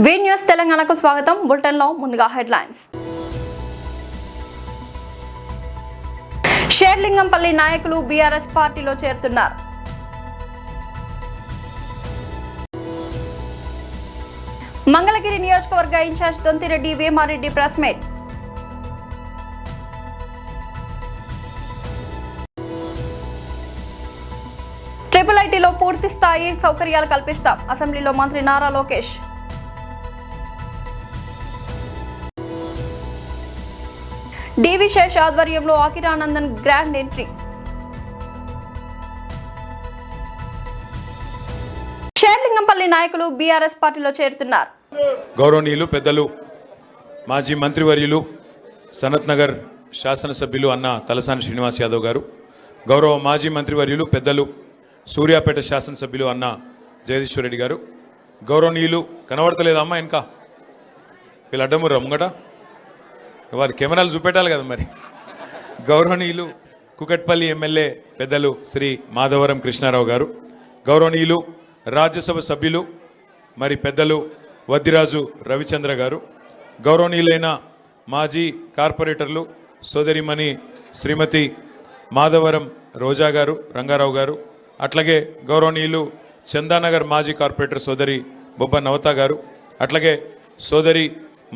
వి news తెలంగాణకు స్వాగతం. బులెటిన్లో ముందుగా హెడ్లైన్స్. షేర్లింగంపల్లి నాయకులు బీఆర్ఎస్ పార్టీలో చేరుతున్నారు. మంగళగిరి నియోజకవర్గ incharge Donthireddy Vemareddy press meet. Triple ఐటీలో పూర్తి స్థాయి సౌకర్యాలు కల్పిస్తాం. అసెంబ్లీలో మంత్రి నారా లోకేష్. డివి శేష్ ఆధ్వర్యంలో అఖిరానందన్ గ్రాండ్ ఎంట్రీ. షేర్లింగంపల్లి నాయకులు బీఆర్ఎస్ పార్టీలో చేరుతున్నారు. గౌరవనీయులు పెద్దలు మాజీ మంత్రివర్యులు సనత్ నగర్ శాసనసభ్యులు అన్న తలసాని శ్రీనివాస్ యాదవ్ గారు, గౌరవ మాజీ మంత్రివర్యులు పెద్దలు సూర్యాపేట శాసనసభ్యులు అన్న జగదీశ్వర్ రెడ్డి గారు, గౌరవనీయులు కనబడతలేదమ్మా ఇంకా వీళ్ళు అడ్డముర్రా ముంగట వారి కెమెరాలు చూపెట్టాలి కదా మరి, గౌరవనీయులు కుకట్పల్లి ఎమ్మెల్యే పెద్దలు శ్రీ మాధవరం కృష్ణారావు గారు, గౌరవనీయులు రాజ్యసభ సభ్యులు మరి పెద్దలు వద్దిరాజు రవిచంద్ర గారు, గౌరవనీయులైన మాజీ కార్పొరేటర్లు సోదరిమణి శ్రీమతి మాధవరం రోజా గారు, రంగారావు గారు, అట్లాగే గౌరవనీయులు చందానగర్ మాజీ కార్పొరేటర్ సోదరి బొబ్బ నవత గారు, అట్లాగే సోదరి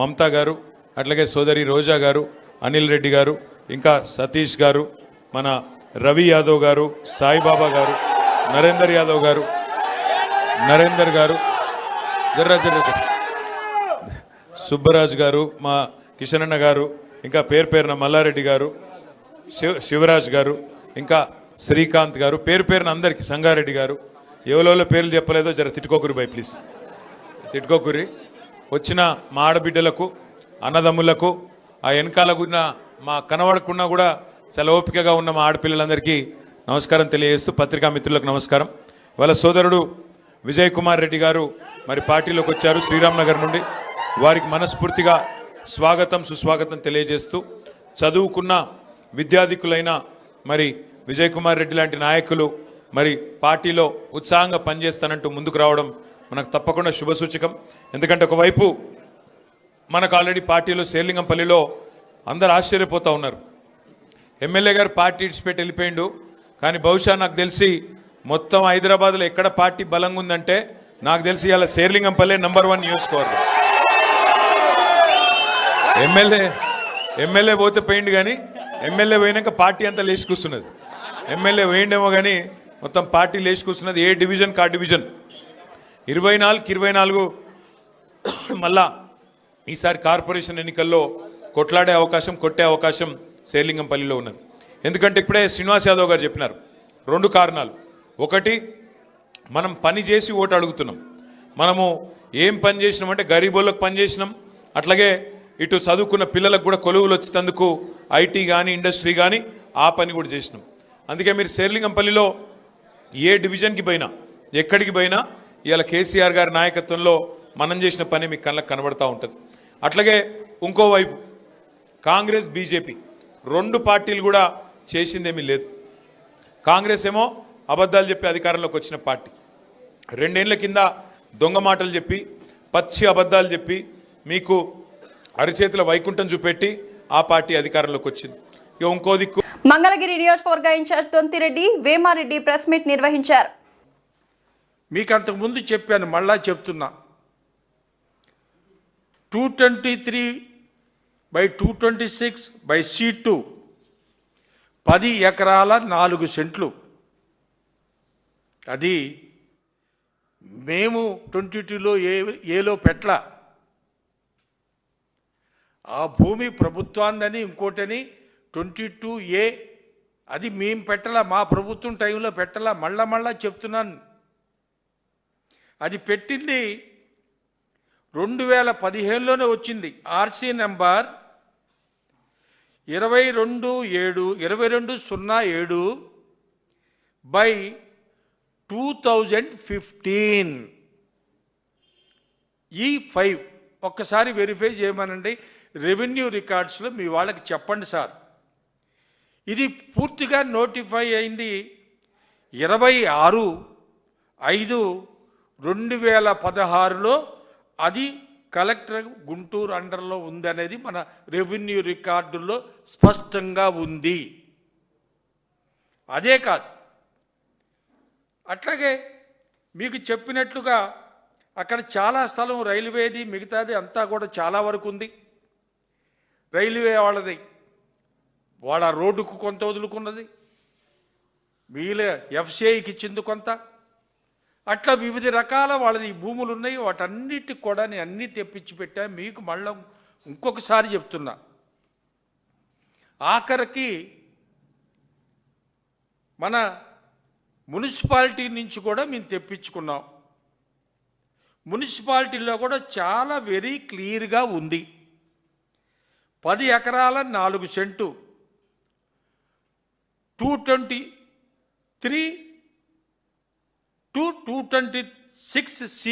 మమతా గారు, అట్లాగే సోదరి రోజా గారు, అనిల్ రెడ్డి గారు, ఇంకా సతీష్ గారు, మన రవి యాదవ్ గారు, సాయిబాబా గారు, నరేందర్ యాదవ్ గారు, నరేందర్ గారు, సుబ్బరాజ్ గారు, మా కిషన్ అన్న గారు, ఇంకా పేరున మల్లారెడ్డి గారు, శివరాజ్ గారు, ఇంకా శ్రీకాంత్ గారు, పేరున అందరికీ, సంగారెడ్డి గారు, ఎవరెవరో పేర్లు చెప్పలేదో జర తిట్టుకోకురి బై ప్లీజ్, తిట్టుకోకురి. వచ్చిన మా ఆడబిడ్డలకు అన్నదమ్ములకు ఆ వెనకాల ఉన్న మా కనబడకున్నా కూడా చాలా ఓపికగా ఉన్న మా ఆడపిల్లలందరికీ నమస్కారం తెలియజేస్తూ పత్రికా మిత్రులకు నమస్కారం. వాళ్ళ సోదరుడు విజయ్ కుమార్ రెడ్డి గారు మరి పార్టీలోకి వచ్చారు శ్రీరామ్ నగర్ నుండి, వారికి మనస్ఫూర్తిగా స్వాగతం సుస్వాగతం తెలియజేస్తూ, చదువుకున్న విద్యాధికులైన మరి విజయ్ కుమార్ రెడ్డి లాంటి నాయకులు మరి పార్టీలో ఉత్సాహంగా పనిచేస్తానంటూ ముందుకు రావడం మనకు తప్పకుండా శుభసూచకం. ఎందుకంటే ఒకవైపు మనకు ఆల్రెడీ పార్టీలో షేర్లింగంపల్లిలో అందరు ఆశ్చర్యపోతూ ఉన్నారు, ఎమ్మెల్యే గారు పార్టీ ఇడిచిపెట్టి వెళ్ళిపోయిండు, కానీ బహుశా నాకు తెలిసి మొత్తం హైదరాబాద్లో ఎక్కడ పార్టీ బలంగా ఉందంటే నాకు తెలిసి ఇలా షేర్లింగంపల్లి #1 నియోజకవర్గం. ఎమ్మెల్యే పోతే పోయిండు, కానీ ఎమ్మెల్యే పోయినాక పార్టీ అంతా లేచి కూర్చున్నది. ఎమ్మెల్యే పోయిండేమో కానీ మొత్తం పార్టీ లేచి కూర్చున్నది. ఏ డివిజన్ కా డివిజన్ 24 మళ్ళా ఈసారి కార్పొరేషన్ ఎన్నికల్లో కొట్లాడే అవకాశం, కొట్టే అవకాశం షేర్లింగంపల్లిలో ఉన్నది. ఎందుకంటే ఇప్పుడే శ్రీనివాస్ యాదవ్ గారు చెప్పినారు 2 కారణాలు. ఒకటి, మనం పని చేసి ఓటు అడుగుతున్నాం. మనము ఏం పని చేసినామంటే గరీబోళ్ళకు పని చేసినాం, అట్లాగే ఇటు చదువుకున్న పిల్లలకు కూడా కొలువులు వచ్చేందుకు ఐటీ కానీ ఇండస్ట్రీ కానీ ఆ పని కూడా చేసినాం. అందుకే మీరు షేర్లింగంపల్లిలో ఏ డివిజన్కి పోయినా ఎక్కడికి పోయినా ఇవాళ కేసీఆర్ గారి నాయకత్వంలో మనం చేసిన పని మీకు కళ్ళకు కనబడతా ఉంటుంది. అట్లాగే ఇంకోవైపు కాంగ్రెస్ బీజేపీ 2 పార్టీలు కూడా చేసిందేమీ లేదు. కాంగ్రెస్ ఏమో అబద్ధాలు చెప్పి అధికారంలోకి వచ్చిన పార్టీ, 2 ఏళ్ల కింద దొంగ మాటలు చెప్పి పచ్చి అబద్ధాలు చెప్పి మీకు అరిచేతుల వైకుంఠం చూపెట్టి ఆ పార్టీ అధికారంలోకి వచ్చింది. ఇక ఇంకో దిక్కు మంగళగిరి నియోజకవర్గ incharge Donthireddy Vemareddy press meet నిర్వహించారు. మీకు అంతకుముందు చెప్పాను, మళ్ళా చెప్తున్నా, 223/226/C2 10 ఎకరాల 4 సెంట్లు. అది మేము 22లో ఏలో పెట్ల ఆ భూమి ప్రభుత్వాన్ని ఇంకోటని 22A అది మేము పెట్టలా, మా ప్రభుత్వం టైంలో పెట్టలా. మళ్ళా చెప్తున్నాను, అది పెట్టింది 2015లోనే వచ్చింది. ఆర్సీ నెంబర్ 2207/2015 E5 ఒక్కసారి వెరిఫై చేయమనండి. రెవెన్యూ రికార్డ్స్లో మీ వాళ్ళకి చెప్పండి సార్. ఇది పూర్తిగా నోటిఫై అయింది 26/5/2016లో. అది కలెక్టర్ గుంటూరు అండర్లో ఉందనేది మన రెవెన్యూ రికార్డుల్లో స్పష్టంగా ఉంది. అదే కాదు, అట్లాగే మీకు చెప్పినట్లుగా అక్కడ చాలా స్థలం రైల్వేది, మిగతాది అంతా కూడా చాలా వరకు ఉంది. రైల్వే వాళ్ళది, వాళ్ళ రోడ్డుకు కొంత వదులుకున్నది, వీళ్ళ ఎఫ్సిఐకి ఇచ్చింది కొంత, అట్లా వివిధ రకాల వాళ్ళది భూములు ఉన్నాయి. వాటన్నిటికి కూడా నేను అన్నీ తెప్పించి పెట్టా. మీకు మళ్ళీ ఇంకొకసారి చెప్తున్నా, ఆఖరికి మన మున్సిపాలిటీ నుంచి కూడా మేము తెప్పించుకున్నాం. మున్సిపాలిటీలో కూడా చాలా వెరీ క్లియర్గా ఉంది. 10 ఎకరాల 4 సెంటు 223 to 226C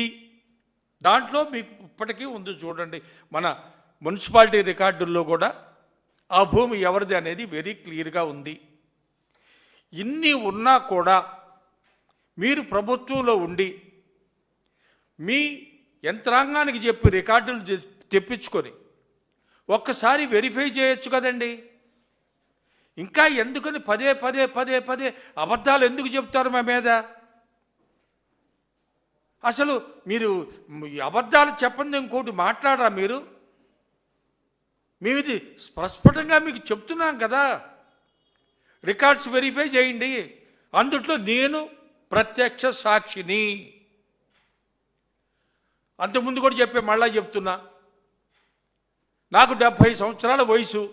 దాంట్లో మీకు ఇప్పటికీ ఉంది చూడండి. మన మున్సిపాలిటీ రికార్డుల్లో కూడా ఆ భూమి ఎవరిది అనేది వెరీ క్లియర్గా ఉంది. ఇన్ని ఉన్నా కూడా మీరు ప్రభుత్వంలో ఉండి మీ యంత్రాంగానికి చెప్పి రికార్డులు తెప్పించుకొని ఒక్కసారి వెరిఫై చేయొచ్చు కదండి. ఇంకా ఎందుకని పదే పదే పదే పదే అబద్ధాలు ఎందుకు చెప్తారు మా మీద? అసలు మీరు అబద్ధాలు చెప్పండి, ఇంకోటి మాట్లాడరా మీరు? మేము ఇది స్పష్టంగా మీకు చెప్తున్నాం కదా, రికార్డ్స్ వెరిఫై చేయండి. అందుట్లో నేను ప్రత్యక్ష సాక్షిని. అంతకుముందు కూడా చెప్పే, మళ్ళా చెప్తున్నా, నాకు 70 సంవత్సరాల వయసు.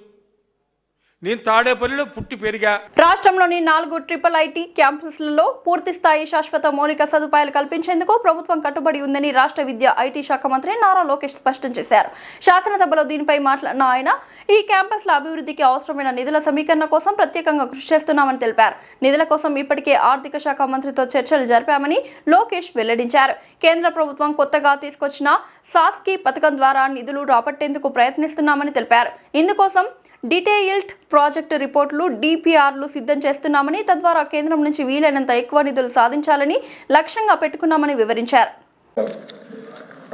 నేను తాడేపల్లిలో పుట్టి పెరిగా. రాష్ట్రంలోని 4 ట్రిపుల్ ఐటీ క్యాంపస్లలో పూర్తి స్థాయి శాశ్వత మౌలిక సదుపాయాలు కల్పించేందుకు ప్రభుత్వం కట్టుబడి ఉందని రాష్ట్ర విద్యా ఐటీ శాఖ మంత్రి నారా లోకేష్ స్పష్టం చేశారు. శాసనసభలో దీనిపై మాట్లాడిన ఆయన, ఈ క్యాంపస్ల అభివృద్ధికి అవసరమైన నిధుల సమీకరణ కోసం ప్రత్యేకంగా కృషి చేస్తున్నామని తెలిపారు. నిధుల కోసం ఇప్పటికే ఆర్థిక శాఖ మంత్రితో చర్చలు జరిపామని లోకేష్ వెల్లడించారు. కేంద్ర ప్రభుత్వం కొత్తగా తీసుకొచ్చిన సాస్కి పథకం ద్వారా నిధులు రాబట్టేందుకు ప్రయత్నిస్తున్నామని తెలిపారు. ఇందుకోసం డీటెయిల్డ్ ప్రాజెక్టు రిపోర్టులు డిపిఆర్లు సిద్ధం చేస్తున్నామని, తద్వారా కేంద్రం నుంచి వీలైనంత ఎక్కువ నిధులు సాధించాలని లక్ష్యంగా పెట్టుకున్నామని వివరించారు.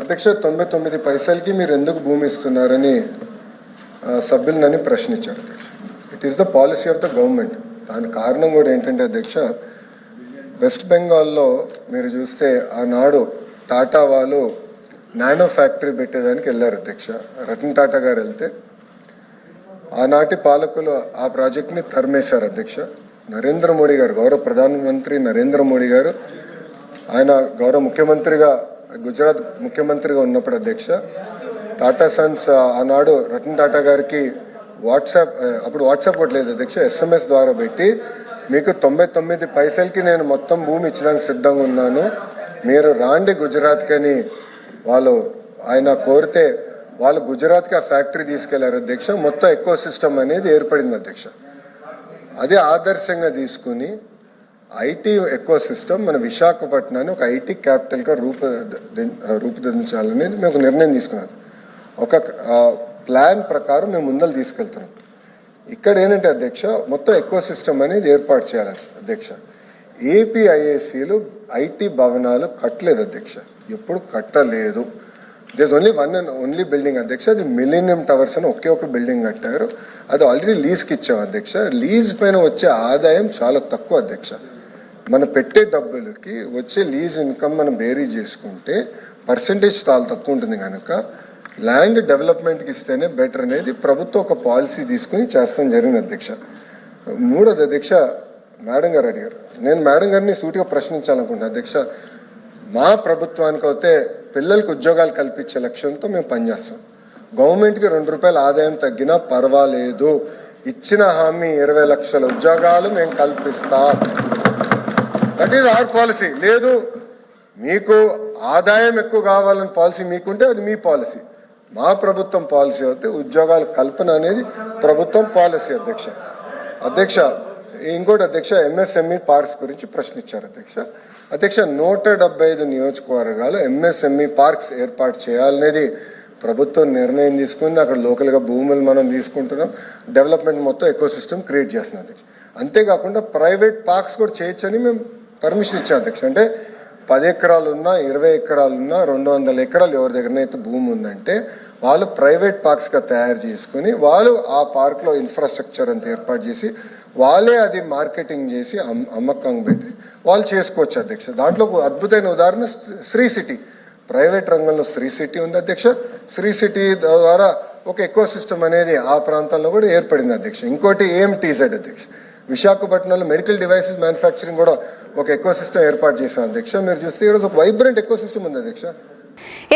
అధ్యక్ష, 99 పైసలకి మీరు ఎందుకు భూమి ఇస్తున్నారని సభ్యులు నన్ను ప్రశ్నించారు అధ్యక్ష. It is the policy of the government. దాని కారణం కూడా ఏంటంటే అధ్యక్ష, వెస్ట్ బెంగాల్లో మీరు చూస్తే ఆనాడు టాటా వాళ్ళు నానో ఫ్యాక్టరీ పెట్టేదానికి వెళ్ళారు అధ్యక్ష. రతన్ టాటా గారు వెళ్తే ఆనాటి పాలకులు ఆ ప్రాజెక్ట్ని తరిమేశారు అధ్యక్ష. నరేంద్ర మోడీ గారు, గౌరవ ప్రధానమంత్రి నరేంద్ర మోడీ గారు, ఆయన గౌరవ ముఖ్యమంత్రిగా, గుజరాత్ ముఖ్యమంత్రిగా ఉన్నప్పుడు అధ్యక్ష, టాటా సన్స్ ఆనాడు రతన్ టాటా గారికి అప్పుడు వాట్సాప్ కూడా లేదు అధ్యక్ష, SMS ద్వారా పెట్టి, మీకు 99 పైసలకి నేను మొత్తం భూమి ఇచ్చడానికి సిద్ధంగా ఉన్నాను, మీరు రాండి గుజరాత్కి అని ఆయన కోరితే వాళ్ళు గుజరాత్కి ఆ ఫ్యాక్టరీ తీసుకెళ్లారు అధ్యక్ష. మొత్తం ఎకో సిస్టమ్ అనేది ఏర్పడింది అధ్యక్ష. అదే ఆదర్శంగా తీసుకుని ఐటీ ఎకో సిస్టమ్ మన విశాఖపట్నాన్ని ఒక ఐటీ క్యాపిటల్గా రూపుదిద్దించాలనేది మేము ఒక నిర్ణయం తీసుకున్నాం. ఒక ప్లాన్ ప్రకారం మేము ముందలు తీసుకెళ్తున్నాం. ఇక్కడ ఏంటంటే అధ్యక్ష, మొత్తం ఎకో సిస్టమ్ అనేది ఏర్పాటు చేయాలి అధ్యక్ష. ఏపీఐఏసీలు ఐటీ భవనాలు కట్టలేదు అధ్యక్ష, ఎప్పుడు కట్టలేదు. దిస్ ఓన్లీ బిల్డింగ్ అధ్యక్ష, అది మిలీనియం టవర్స్ అని ఒకే ఒక బిల్డింగ్ కట్టారు. అది ఆల్రెడీ లీజ్కి ఇచ్చాం అధ్యక్ష. లీజ్ పైన వచ్చే ఆదాయం చాలా తక్కువ అధ్యక్ష. మనం పెట్టే డబ్బులకి వచ్చే లీజ్ ఇన్కమ్ మనం బేరీ చేసుకుంటే పర్సంటేజ్ చాలా తక్కువ ఉంటుంది కనుక ల్యాండ్ డెవలప్మెంట్కి ఇస్తేనే బెటర్ అనేది ప్రభుత్వం ఒక పాలసీ తీసుకుని చేస్తాం జరిగింది అధ్యక్ష. మూడోది అధ్యక్ష, మేడం గారు అడిగారు, నేను మేడం గారిని సూటిగా ప్రశ్నించాలనుకుంటున్నాను అధ్యక్ష. మా ప్రభుత్వానికి అయితే పిల్లలకు ఉద్యోగాలు కల్పించే లక్ష్యంతో మేము పనిచేస్తాం. గవర్నమెంట్కి 2 రూపాయల ఆదాయం తగ్గినా పర్వాలేదు, ఇచ్చిన హామీ 20 లక్షల ఉద్యోగాలు మేము కల్పిస్తాం. That is our policy. లేదు మీకు ఆదాయం ఎక్కువ కావాలని పాలసీ మీకుంటే అది మీ పాలసీ. మా ప్రభుత్వం పాలసీ అయితే ఉద్యోగాల కల్పన అనేది ప్రభుత్వం పాలసీ అధ్యక్ష. అధ్యక్ష ఇంకోటి అధ్యక్ష, MSME పార్క్స్ గురించి ప్రశ్నించారు అధ్యక్ష. అధ్యక్ష 175 నియోజకవర్గాలు MSME పార్క్స్ ఏర్పాటు చేయాలనేది ప్రభుత్వం నిర్ణయం తీసుకుంది. అక్కడ లోకల్గా భూములు మనం తీసుకుంటున్నాం, డెవలప్మెంట్ మొత్తం ఎకో సిస్టమ్ క్రియేట్ చేస్తున్నాం అధ్యక్ష. అంతేకాకుండా ప్రైవేట్ పార్క్స్ కూడా చేయొచ్చని మేము పర్మిషన్ ఇచ్చాం అధ్యక్ష. అంటే 10 ఎకరాలున్నా 20 ఎకరాలున్నా 200 ఎకరాలు ఎవరి దగ్గరనైతే భూమి ఉందంటే వాళ్ళు ప్రైవేట్ పార్క్స్గా తయారు చేసుకుని వాళ్ళు ఆ పార్క్లో ఇన్ఫ్రాస్ట్రక్చర్ అంతా ఏర్పాటు చేసి వాళ్ళే అది మార్కెటింగ్ చేసి అమ్మకం పెట్టి వాళ్ళు చేసుకోవచ్చు అధ్యక్ష. దాంట్లో అద్భుతమైన ఉదాహరణ శ్రీ సిటీ, ప్రైవేట్ రంగంలో శ్రీ సిటీ ఉంది అధ్యక్ష. శ్రీ సిటీ ద్వారా ఒక ఎకో సిస్టమ్ అనేది ఆ ప్రాంతాల్లో కూడా ఏర్పడింది అధ్యక్ష. ఇంకోటి ఏఎంటీజెడ్ అధ్యక్ష, విశాఖపట్నంలో మెడికల్ డివైసెస్ మ్యానుఫ్యాక్చరింగ్ కూడా ఒక ఎకో సిస్టమ్ ఏర్పాటు చేశాం అధ్యక్ష. మీరు చూస్తే ఈరోజు ఒక వైబ్రెంట్ ఎకో సిస్టమ్ ఉంది అధ్యక్ష.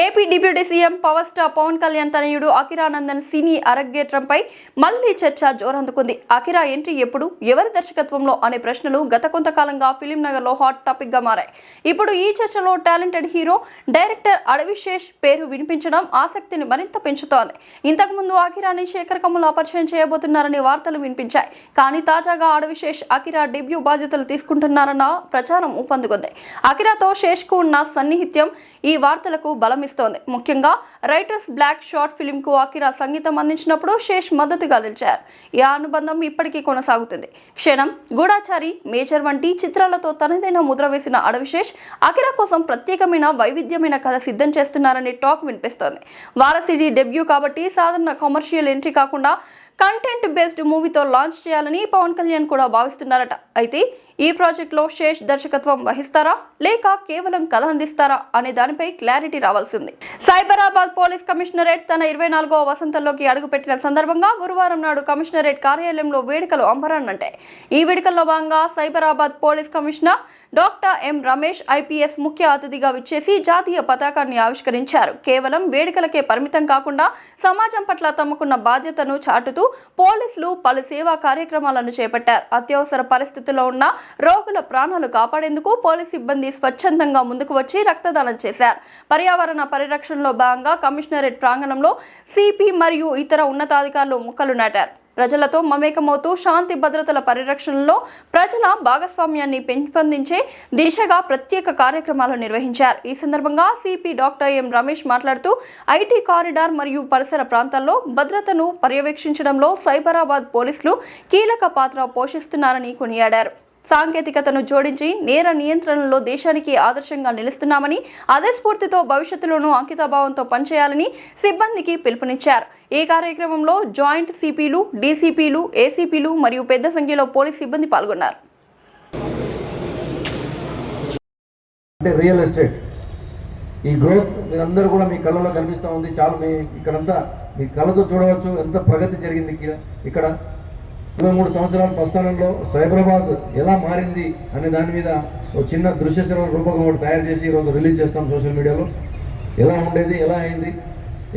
AP deputy CM power star Pawan Kalyan తనయుడు అకిరానందన్ సినీ అరంగేట్రంపై మళ్లీ చర్చ జోరందుకుంది. అకిరా ఎంట్రీ ఎప్పుడు, ఎవరి దర్శకత్వంలో అనే ప్రశ్నలు గత కొంతకాలంగా ఫిలిం నగర్ లో హాట్ టాపిక్ గా మారాయి. ఇప్పుడు ఈ చర్చలో టాలెంటెడ్ హీరో డైరెక్టర్ అడవిశేష్ పేరు వినిపించడం ఆసక్తిని మరింత పెంచుతోంది. ఇంతకుముందు అకిరాని శేఖర్ కమ్ముల పరిచయం చేయబోతున్నారనే వార్తలు వినిపించాయి. కానీ తాజాగా అడవిశేష్ అకిరా డెబ్యూ బాధ్యతలు తీసుకుంటున్నారన్న ప్రచారం ఊపందుకుంది. అకిరాతో శేష్ కు ఉన్న సన్నిహిత్యం ఈ వార్తలకు బలమిస్తోంది. ముఖ్యంగా రైటర్స్ బ్లాక్ షార్ట్ ఫిల్మ్ కు అకిరా సంగీతం అందించినప్పుడు శేష్ మద్దతుగా నిలిచారు. ఈ అనుబంధం ఇప్పటికీ కొనసాగుతుంది. క్షణం, గూఢాచారి, మేజర్ వంటి చిత్రాలతో తనదైన ముద్ర వేసిన అడవిశేష్ అకిరా కోసం ప్రత్యేకమైన వైవిధ్యమైన కథ సిద్ధం చేస్తున్నారనే టాక్ వినిపిస్తోంది. వారసిటీ డెబ్యూ కాబట్టి సాధారణ కమర్షియల్ ఎంట్రీ కాకుండా కంటెంట్ బేస్డ్ మూవీతో లాంచ్ చేయాలని పవన్ కళ్యాణ్ కూడా భావిస్తున్నారట. అయితే ఈ ప్రాజెక్ట్లో శేష్ దర్శకత్వం వహిస్తారా లేక కేవలం కథ అందిస్తారా అనే దానిపై క్లారిటీ రావాల్సింది. సైబరాబాద్ పోలీస్ కమిషనరేట్ తన 24వ వసంతంలోకి అడుగుపెట్టిన సందర్భంగా గురువారం నాడు కమిషనరేట్ కార్యాలయంలో వేడుకలు అంబరాన్నంటాయి. ఈ వేడుకల్లో భాగంగా Cyberabad police commissioner doctor M Ramesh IPS ముఖ్య అతిథిగా విచ్చేసి జాతీయ పతాకాన్ని ఆవిష్కరించారు. కేవలం వేడుకలకే పరిమితం కాకుండా సమాజం పట్ల తమకున్న బాధ్యతను చాటుతూ పోలీసులు పలు సేవా కార్యక్రమాలను చేపట్టారు. అత్యవసర పరిస్థితుల్లో ఉన్న రోగుల ప్రాణాలు కాపాడేందుకు పోలీస్ సిబ్బంది స్వచ్ఛందంగా ముందుకు వచ్చి రక్తదానం చేశారు. పర్యావరణ పరిరక్షణలో భాగంగా కమిషనరేట్ ప్రాంగణంలో సిపి మరియు ఇతర ఉన్నతాధికారులు మొక్కలు నాటారు. ప్రజలతో మమేకమవుతూ శాంతి భద్రతల పరిరక్షణలో ప్రజల భాగస్వామ్యాన్ని పెంపొందించే దిశగా ప్రత్యేక కార్యక్రమాలు నిర్వహించారు. ఈ సందర్భంగా సిపి డాక్టర్ ఎం రమేష్ మాట్లాడుతూ ఐటీ కారిడార్ మరియు పరిసర ప్రాంతాల్లో భద్రతను పర్యవేక్షించడంలో సైబరాబాద్ పోలీసులు కీలక పాత్ర పోషిస్తున్నారని కొనియాడారు. సాంకేతికతను జోడించి నేర నియంత్రణలో దేశానికి ఆదర్శంగా నిలుస్తున్నామని, అదే స్ఫూర్తితో భవిష్యత్తులోనూ అంకితభావంతో పనిచేయాలని సిబ్బందికి పిలుపునిచ్చారు. ఈ కార్యక్రమంలో జాయింట్ సిపిలు, డీసీపీలు, ఏసీపీలు మరియు పెద్ద సంఖ్యలో పోలీస్ సిబ్బంది పాల్గొన్నారు. రియల్ ఎస్టేట్ ఈ గ్రోత్ మీరందరూ కూడా మీ కళ్ళలో కనిపిస్తూ ఉంది. చాలా మీ ఇక్కడంతా మీ కళ్ళతో చూడవచ్చు ఎంత ప్రగతి జరిగింది ఇక్కడ. 23 సంవత్సరాల ప్రస్థానంలో సైబరాబాద్ ఎలా మారింది అనే దాని మీద ఒక చిన్న దృశ్యశ్రవణ రూపకం ఒకటి తయారు చేసి ఈరోజు రిలీజ్ చేస్తాం సోషల్ మీడియాలో. ఎలా ఉండేది, ఎలా అయింది,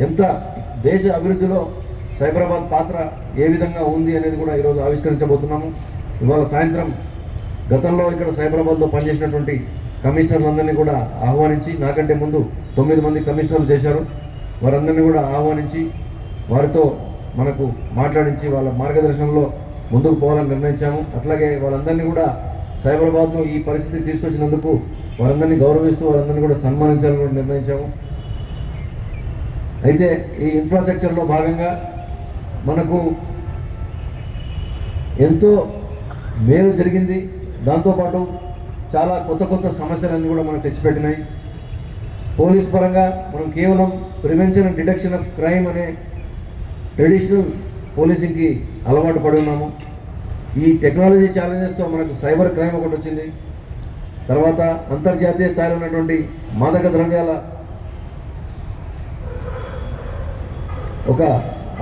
ఎంత దేశ అభివృద్ధిలో సైబరాబాద్ పాత్ర ఏ విధంగా ఉంది అనేది కూడా ఈరోజు ఆవిష్కరించబోతున్నాము. ఇవాళ సాయంత్రం గతంలో ఇక్కడ సైబరాబాద్లో పనిచేసినటువంటి కమిషనర్లందరినీ కూడా ఆహ్వానించి, నాకంటే ముందు 9 మంది కమిషనర్లు చేశారు, వారందరినీ కూడా ఆహ్వానించి వారితో మనకు మాట్లాడించి వాళ్ళ మార్గదర్శనంలో ముందుకు పోవాలని నిర్ణయించాము. అట్లాగే వాళ్ళందరినీ కూడా సైబరాబాద్ను ఈ పరిస్థితికి తీసుకొచ్చినందుకు వారందరినీ గౌరవిస్తూ వారందరినీ కూడా సన్మానించాలని కూడా నిర్ణయించాము. అయితే ఈ ఇన్ఫ్రాస్ట్రక్చర్లో భాగంగా మనకు ఎంతో మేలు జరిగింది. దాంతోపాటు చాలా కొత్త సమస్యలన్నీ కూడా మనకు తెచ్చిపెట్టినాయి. పోలీస్ పరంగా మనం కేవలం prevention and detection of crime అనే ట్రెడిషనల్ పోలీసింగ్కి అలవాటు పడి ఉన్నాము. ఈ టెక్నాలజీ ఛాలెంజెస్తో మనకు సైబర్ క్రైమ్ ఒకటి వచ్చింది. తర్వాత అంతర్జాతీయ స్థాయిలో ఉన్నటువంటి మాదక ద్రవ్యాల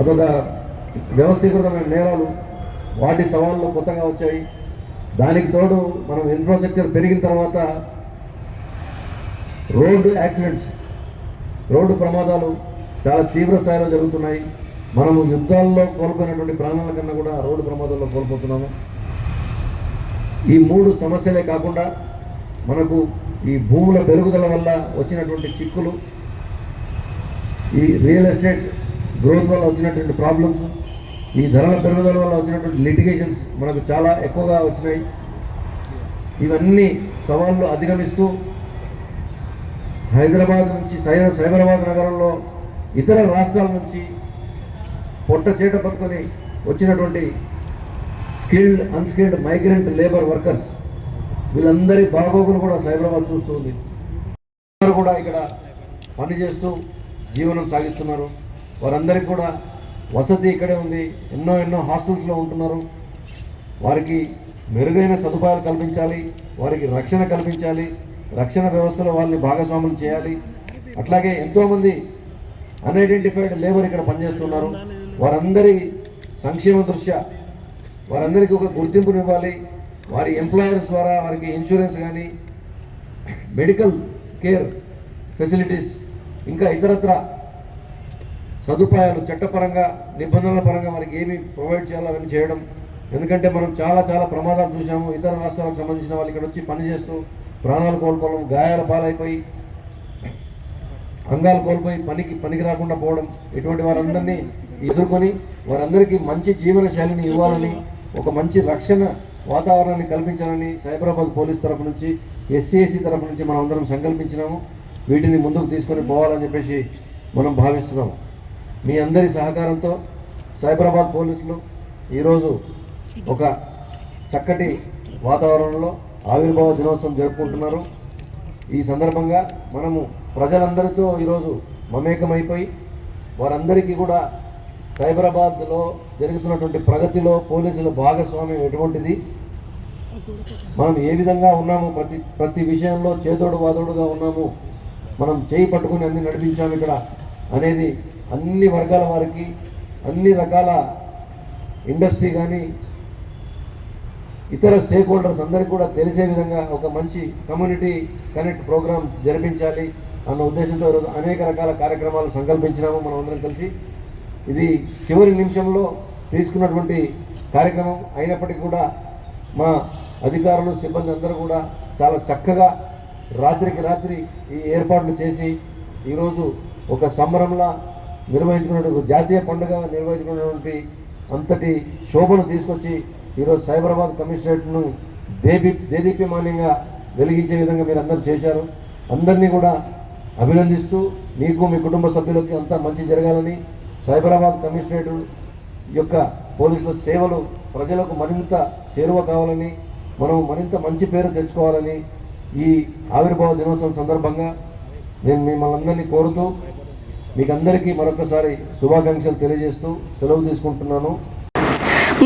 అదొక వ్యవస్థీకృతమైన నేరాలు, వాటి సవాళ్ళు కొత్తగా వచ్చాయి. దానికి తోడు మనం ఇన్ఫ్రాస్ట్రక్చర్ పెరిగిన తర్వాత రోడ్డు యాక్సిడెంట్స్, రోడ్డు ప్రమాదాలు చాలా తీవ్ర స్థాయిలో జరుగుతున్నాయి. మనము యుద్ధాల్లో కోల్పోయినటువంటి ప్రాణాల కన్నా కూడా రోడ్డు ప్రమాదాల్లో కోల్పోతున్నాము. ఈ 3 సమస్యలే కాకుండా మనకు ఈ భూముల పెరుగుదల వల్ల వచ్చినటువంటి చిక్కులు, ఈ రియల్ ఎస్టేట్ గ్రోత్ వల్ల వచ్చినటువంటి ప్రాబ్లమ్స్, ఈ ధరల పెరుగుదల వల్ల వచ్చినటువంటి లిటిగేషన్స్ మనకు చాలా ఎక్కువగా వచ్చినాయి. ఇవన్నీ సవాళ్ళు అధిగమిస్తూ హైదరాబాద్ నుంచి సైబరాబాద్ నగరంలో ఇతర రాష్ట్రాల నుంచి పొట్ట చేట పట్టుకొని వచ్చినటువంటి skilled, unskilled migrant labour workers, వీళ్ళందరి బాగోగులు కూడా సైబరాబాద్ చూస్తుంది. కూడా ఇక్కడ పనిచేస్తూ జీవనం సాగిస్తున్నారు. వారందరికీ కూడా వసతి ఇక్కడే ఉంది. ఎన్నో హాస్టల్స్లో ఉంటున్నారు. వారికి మెరుగైన సదుపాయాలు కల్పించాలి, వారికి రక్షణ కల్పించాలి, రక్షణ వ్యవస్థలో వాళ్ళని భాగస్వాములు చేయాలి. అట్లాగే ఎంతోమంది అన్ఐడెంటిఫైడ్ లేబర్ ఇక్కడ పనిచేస్తున్నారు. వారందరి సంక్షేమ దృష్ట్యా వారందరికీ ఒక గుర్తింపునివ్వాలి. వారి ఎంప్లాయర్స్ ద్వారా వారికి ఇన్సూరెన్స్ కానీ, మెడికల్ కేర్ ఫెసిలిటీస్, ఇంకా ఇతరత్ర సదుపాయాలు చట్టపరంగా నిబంధనల పరంగా వారికి ఏమి ప్రొవైడ్ చేయాలో అవన్నీ చేయడం. ఎందుకంటే మనం చాలా ప్రమాదాలు చూసాము. ఇతర రాష్ట్రాలకు సంబంధించిన వాళ్ళు ఇక్కడ వచ్చి పనిచేస్తూ ప్రాణాలు కోల్పోవడం, గాయాల పాలైపోయి అంగాలు కోల్పోయి పనికి రాకుండా పోవడం, ఇటువంటి వారందరినీ ఎదుర్కొని వారందరికీ మంచి జీవన శైలిని ఇవ్వాలని, ఒక మంచి రక్షణ వాతావరణాన్ని కల్పించాలని సైబరాబాద్ పోలీస్ తరఫు నుంచి, ఎస్సీ తరఫు నుంచి మనం అందరం సంకల్పించినాము. వీటిని ముందుకు తీసుకొని పోవాలని చెప్పేసి మనం భావిస్తున్నాం. మీ అందరి సహకారంతో సైబరాబాద్ పోలీసులు ఈరోజు ఒక చక్కటి వాతావరణంలో ఆవిర్భావ దినోత్సవం జరుపుకుంటున్నారు. ఈ సందర్భంగా మనము ప్రజలందరితో ఈరోజు మమేకమైపోయి వారందరికీ కూడా సైబరాబాద్లో జరుగుతున్నటువంటి ప్రగతిలో పోలీసుల భాగస్వామ్యం ఎటువంటిది, మనం ఏ విధంగా ఉన్నాము, ప్రతి విషయంలో చేదోడు వాదోడుగా ఉన్నాము, మనం చేయి పట్టుకుని అన్ని నడిపించాము ఇక్కడ అనేది అన్ని వర్గాల వారికి, అన్ని రకాల ఇండస్ట్రీ కానీ ఇతర స్టేక్ హోల్డర్స్ అందరికీ కూడా తెలిసే విధంగా ఒక మంచి కమ్యూనిటీ కనెక్ట్ ప్రోగ్రాం జరిపించాలి అన్న ఉద్దేశంతో ఈరోజు అనేక రకాల కార్యక్రమాలు సంకల్పించినాము మనం అందరం కలిసి. ఇది చివరి నిమిషంలో తీసుకున్నటువంటి కార్యక్రమం అయినప్పటికీ కూడా మా అధికారులు, సిబ్బంది అందరూ కూడా చాలా చక్కగా రాత్రికి రాత్రి ఈ ఏర్పాట్లు చేసి ఈరోజు ఒక సంబరంలా నిర్వహించుకున్నటువంటి, జాతీయ పండుగ నిర్వహించుకున్నటువంటి అంతటి శోభను తీసుకొచ్చి ఈరోజు సైబరాబాద్ కమిషనరేట్ను దేదీప్యమానంగా వెలిగించే విధంగా మీరు అందరూ చేశారు. అందరినీ కూడా అభినందిస్తూ మీకు, మీ కుటుంబ సభ్యులకి అంతా మంచి జరగాలని, సైబరాబాద్ కమిషనరేట్ యొక్క పోలీసుల సేవలు ప్రజలకు మరింత చేరువ కావాలని, మనం మరింత మంచి పేరు తెచ్చుకోవాలని ఈ ఆవిర్భావ దినోత్సవం సందర్భంగా నేను మిమ్మల్ని అందరినీ కోరుతూ మీకు అందరికీ మరొకసారి శుభాకాంక్షలు తెలియజేస్తూ సెలవు తీసుకుంటున్నాను.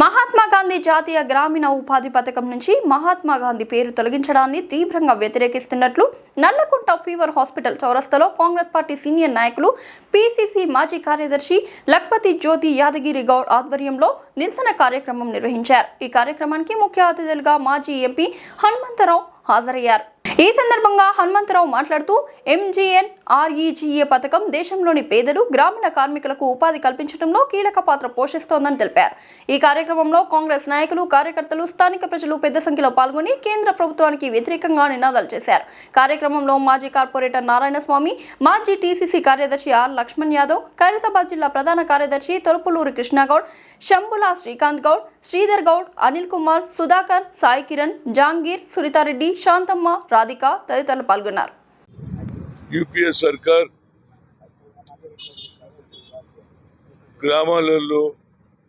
మహాత్మా గాంధీ జాతీయ గ్రామీణ ఉపాధి పథకం నుంచి మహాత్మా గాంధీ పేరు తొలగించడాన్ని తీవ్రంగా వ్యతిరేకిస్తున్నట్లు నల్లకుంట ఫీవర్ హాస్పిటల్ చౌరస్తాలో కాంగ్రెస్ పార్టీ సీనియర్ నాయకులు, పిసిసి మాజీ కార్యదర్శి లక్పతి జ్యోతి యాదగిరి గౌడ్ ఆధ్వర్యంలో నిరసన కార్యక్రమం నిర్వహించారు. ఈ కార్యక్రమానికి ముఖ్య అతిథులుగా మాజీ ఎంపీ హనుమంతరావు హాజరయ్యారు. ఈ సందర్భంగా హనుమంతరావు మాట్లాడుతూ ఎంజీఎన్ఆర్ఈజీఏ పథకం దేశంలోని పేదలు, గ్రామీణ కార్మికులకు ఉపాధి కల్పించడంలో కీలక పాత్ర పోషిస్తోందని తెలిపారు. ఈ కార్యక్రమంలో కాంగ్రెస్ నాయకులు, కార్యకర్తలు, స్థానిక ప్రజలు పెద్ద సంఖ్యలో పాల్గొని కేంద్ర ప్రభుత్వానికి వ్యతిరేకంగా నినాదాలు చేశారు. కార్యక్రమంలో మాజీ కార్పొరేటర్ నారాయణస్వామి, మాజీ టీసీసీ కార్యదర్శి ఆర్ లక్ష్మణ్ యాదవ్, ఖైరతాబాద్ జిల్లా ప్రధాన కార్యదర్శి తొలుపులూరి కృష్ణగౌడ్, శంభులా శ్రీకాంత్ గౌడ్, శ్రీధర్ గౌడ్, అనిల్ కుమార్, సుధాకర్, సాయి కిరణ్, జాంగీర్, సురితారెడ్డి, శాంతమ్మ, రాధిక తదితరులు పాల్గొన్నారు. యూపీఏ సర్కార్ గ్రామాలలో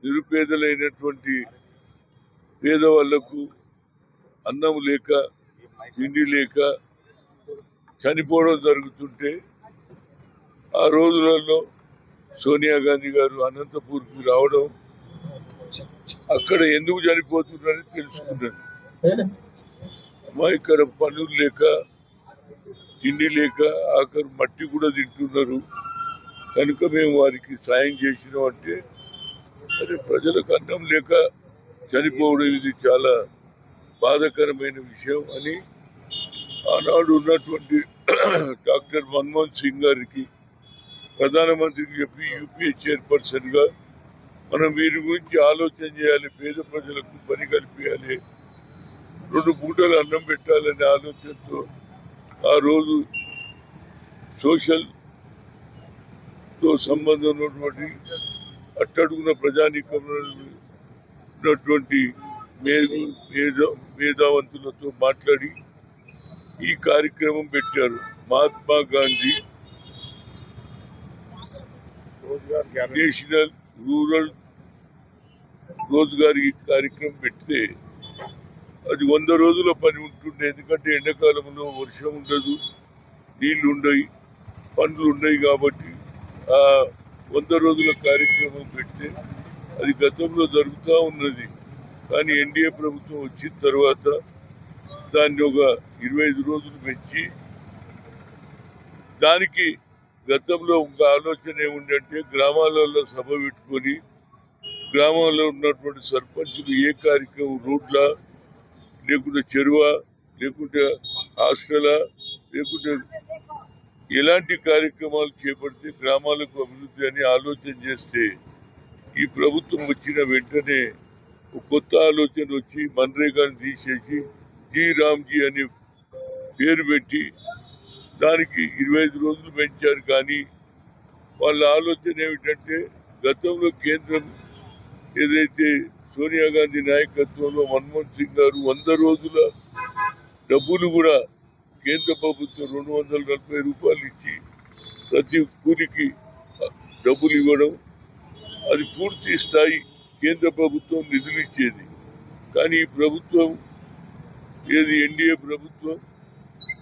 నిరుపేదలైనటువంటి పేదవాళ్లకు అన్నం లేక, తిండి లేక చనిపోవడం జరుగుతుంటే ఆ రోజులలో సోనియా గాంధీ గారు అనంతపూర్కి రావడం, అక్కడ ఎందుకు చనిపోతున్నారని తెలుసుకున్నాను. అమ్మా, ఇక్కడ పనులు లేక, తిండి లేక, ఆఖరు మట్టి కూడా తింటున్నారు కనుక మేము వారికి సాయం చేసినాం అంటే, అరే ప్రజలకు అన్నం లేక చనిపోవడం ఇది చాలా బాధాకరమైన విషయం అని ఆనాడు ఉన్నటువంటి డాక్టర్ మన్మోహన్ సింగ్ గారికి, ప్రధానమంత్రికి చెప్పి యూపీఏ చైర్పర్సన్గా మనం వీరి గురించి ఆలోచన చేయాలి, పేద ప్రజలకు పని కల్పించాలి, 2 పూటలు అన్నం పెట్టాలనే ఆలోచనతో ఆ రోజు సోషల్తో సంబంధం ఉన్నటువంటి అట్టడుగున ప్రజానీకంలో ఉన్నటువంటి మేధావంతులతో మాట్లాడి ఈ కార్యక్రమం పెట్టారు. మహాత్మా గాంధీ నేషనల్ రూరల్ రోజ్గార్ కార్యక్రమం పెడితే అది 100 రోజుల పని ఉంటుండే. ఎందుకంటే ఎండాకాలంలో వర్షం ఉండదు, నీళ్లు ఉన్నాయి, పనులు ఉన్నాయి కాబట్టి ఆ 100 రోజుల కార్యక్రమం పెడితే అది గతంలో జరుగుతూ ఉన్నది. కానీ ఎన్డీఏ ప్రభుత్వం వచ్చిన తర్వాత దాన్ని ఒక 25 రోజులు పెంచి, దానికి గతంలో ఒక ఆలోచన ఏముందంటే గ్రామాలలో సభ పెట్టుకొని గ్రామంలో ఉన్నటువంటి సర్పంచులు ఏ కార్యక్రమం రోడ్ల లేకుంటే చెరువ లేకుంటే హాస్టలా లేకుంటే ఎలాంటి కార్యక్రమాలు చేపడితే గ్రామాలకు అభివృద్ధి అని ఆలోచన చేస్తే ఈ ప్రభుత్వం వచ్చిన వెంటనే ఒక కొత్త ఆలోచన వచ్చి మన్రేగాని తీసేసి జీ రామ్జీ అనే పేరు పెట్టి దానికి 25 రోజులు పెంచారు. కానీ వాళ్ళ ఆలోచన ఏమిటంటే గతంలో కేంద్రం ఏదైతే సోనియా గాంధీ నాయకత్వంలో మన్మోహన్ సింగ్ గారు 100 రోజుల డబ్బులు కూడా కేంద్ర ప్రభుత్వం 240 రూపాయలు ఇచ్చి ప్రతి కూలికి డబ్బులు ఇవ్వడం, అది పూర్తి స్థాయి కేంద్ర ప్రభుత్వం నిధులు ఇచ్చేది. కానీ ఈ ప్రభుత్వం ఏది ఎన్డీఏ ప్రభుత్వం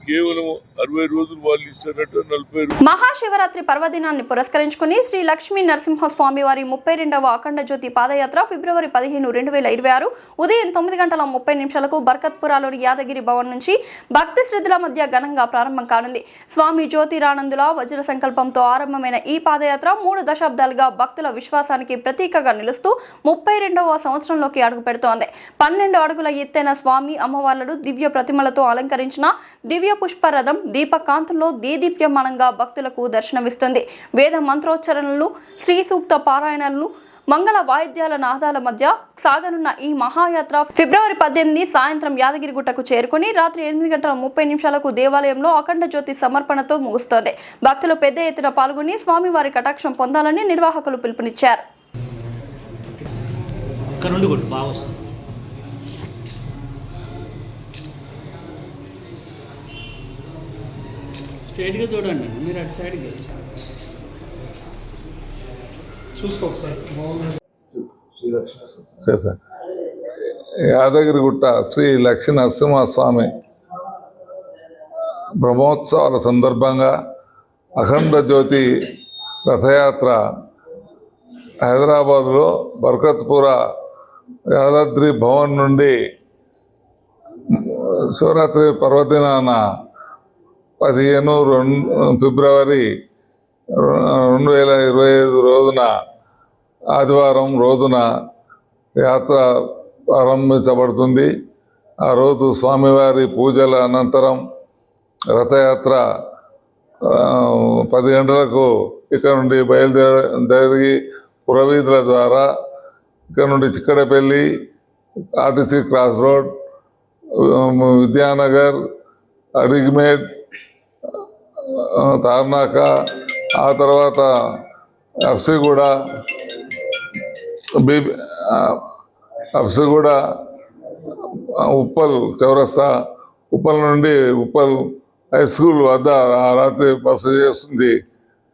కేవలం 60 రోజులు వాళ్ళు ఇస్తారట, 40 రోజులు. మహాశివరాత్రి పర్వదినాన్ని పురస్కరించుకుని శ్రీ లక్ష్మీ నరసింహస్వామి వారి 32వ అఖండ జ్యోతి పాదయాత్ర ఫిబ్రవరి 15, 2026 ఉదయం 9:30 బర్కత్పురాలోని యాదగిరి భవన్ నుంచి భక్తి శ్రద్ధల మధ్య ఘనంగా ప్రారంభం కానుంది. స్వామి జ్యోతిరానందుల వజ్ర సంకల్పంతో ఆరంభమైన ఈ పాదయాత్ర 3 దశాబ్దాలుగా భక్తుల విశ్వాసానికి ప్రతీకగా నిలుస్తూ 32వ సంవత్సరంలోకి అడుగు పెడుతోంది. 12 అడుగుల ఎత్తైన స్వామి అమ్మవార్లను దివ్య ప్రతిమలతో అలంకరించిన దివ్య పుష్పరథం దీపకాంతుల్లో దేదీప్యమానంగా భక్తులకు దర్శనమిస్తుంది. వేద మంత్రోచ్చరణలు, శ్రీ సూక్త పారాయణలు, మంగళ వాయిద్యాల నాదాల మధ్య సాగనున్న ఈ మహాయాత్ర ఫిబ్రవరి 18 సాయంత్రం యాదగిరిగుట్టకు చేరుకుని రాత్రి 8:30 దేవాలయంలో అఖండ జ్యోతి సమర్పణతో ముగుస్తోంది. భక్తులు పెద్ద ఎత్తున పాల్గొని స్వామివారి కటాక్షం పొందాలని నిర్వాహకులు పిలుపునిచ్చారు. స్ట్రైట్గా చూడండి, మీరు అటు సైడ్కి చూసుకో ఒకసారి. యాదగిరిగుట్ట శ్రీ లక్ష్మీ నరసింహస్వామి బ్రహ్మోత్సవాల సందర్భంగా అఖండ జ్యోతి రథయాత్ర హైదరాబాదులో బర్కత్పుర యాదాద్రి భవన్ నుండి శివరాత్రి పర్వదినాన 15 ఫిబ్రవరి 2025 రోజున ఆదివారం రోజున యాత్ర ప్రారంభించబడుతుంది. ఆ రోజు స్వామివారి పూజల అనంతరం రథయాత్ర 10 గంటలకు ఇక్కడ నుండి బయలుదేరి పురవీధుల ద్వారా ఇక్కడ నుండి Chikkadpally, RTC cross road, Vidyanagar, Adikmet, Tarnaka, ఆ తర్వాత అఫ్సిగూడ, ఉప్పల్ చౌరస్తా, ఉప్పల్ నుండి ఉప్పల్ హై స్కూల్ వద్ద ఆ రాత్రి బస చేస్తుంది.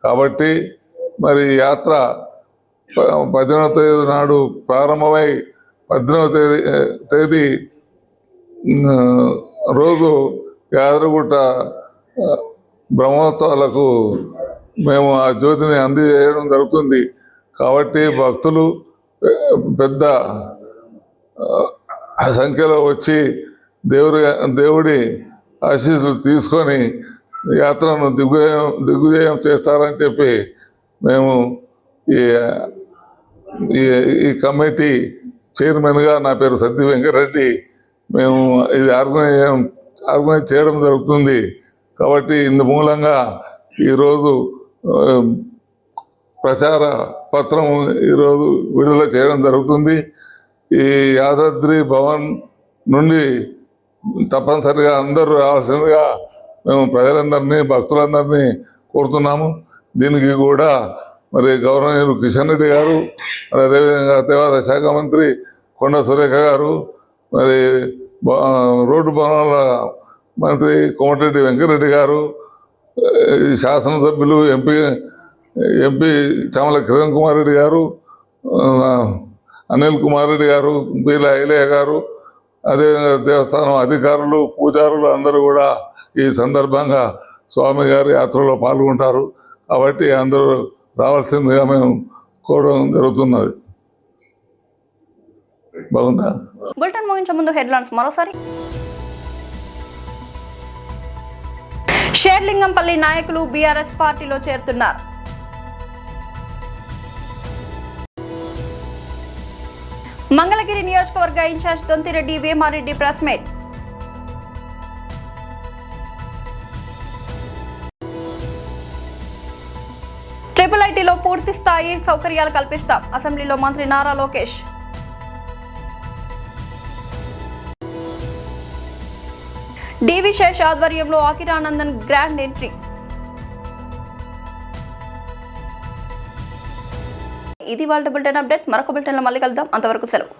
కాబట్టి మరి యాత్ర 18వ తేదీ నాడు ప్రారంభమై 18వ తేదీ రోజు యాదగిరిగుట్ట బ్రహ్మోత్సవాలకు మేము ఆ జ్యోతిని అందజేయడం జరుగుతుంది. కాబట్టి భక్తులు పెద్ద సంఖ్యలో వచ్చి దేవుడి ఆశీస్సులు తీసుకొని యాత్రను దిగ్విజయం చేస్తారని చెప్పి మేము ఈ కమిటీ చైర్మన్గా, నా పేరు సద్ది వెంకటరెడ్డి, మేము ఇది ఆర్గనైజ్ చేయడం జరుగుతుంది. కాబట్టి ఇందు మూలంగా ఈరోజు ప్రచార పత్రం ఈరోజు విడుదల చేయడం జరుగుతుంది. ఈ యాదాద్రి భవన్ నుండి తప్పనిసరిగా అందరూ రావాల్సిందిగా మేము ప్రజలందరినీ, భక్తులందరినీ కోరుతున్నాము. దీనికి కూడా మరి గౌరవనీయులు కిషన్ రెడ్డి గారు, మరి అదేవిధంగా దేవాదాయ శాఖ మంత్రి కొండ సురేఖ గారు, మరి రోడ్డు భవనాల మంత్రి కోమటిరెడ్డి వెంకటరెడ్డి గారు, శాసనసభ్యులు ఎంపీ చామల కిరణ్ కుమార్ రెడ్డి గారు, అనిల్ కుమార్ రెడ్డి గారు, బీల ఐలయ్య గారు, అదేవిధంగా దేవస్థానం అధికారులు, పూజారులు అందరూ కూడా ఈ సందర్భంగా స్వామి గారి యాత్రలో పాల్గొంటారు. కాబట్టి అందరూ రావాల్సిందిగా మేము కోరడం జరుగుతున్నది. బాగుందా? బులెటిన్ ముగించే ముందు హెడ్లైన్స్ మరోసారి. షేర్లింగంపల్లి నాయకులు బీఆర్ఎస్ పార్టీలో చేరుతున్నారు. మంగళగిరి నియోజకవర్గ incharge Donthireddy Vemareddy press meet. Triple ఐటీలో పూర్తి స్థాయి సౌకర్యాలు కల్పిస్తాం, అసెంబ్లీలో మంత్రి నారా లోకేష్. డివి శేష్ ఆధ్వర్యంలో అఖిరానందన్ గ్రాండ్ ఎంట్రీ. ఇది వాళ్ళ బులెటిన్ అప్డేట్. మరొక బులెటిన్లో మళ్ళీ కలుద్దాం. అంతవరకు సెలవు.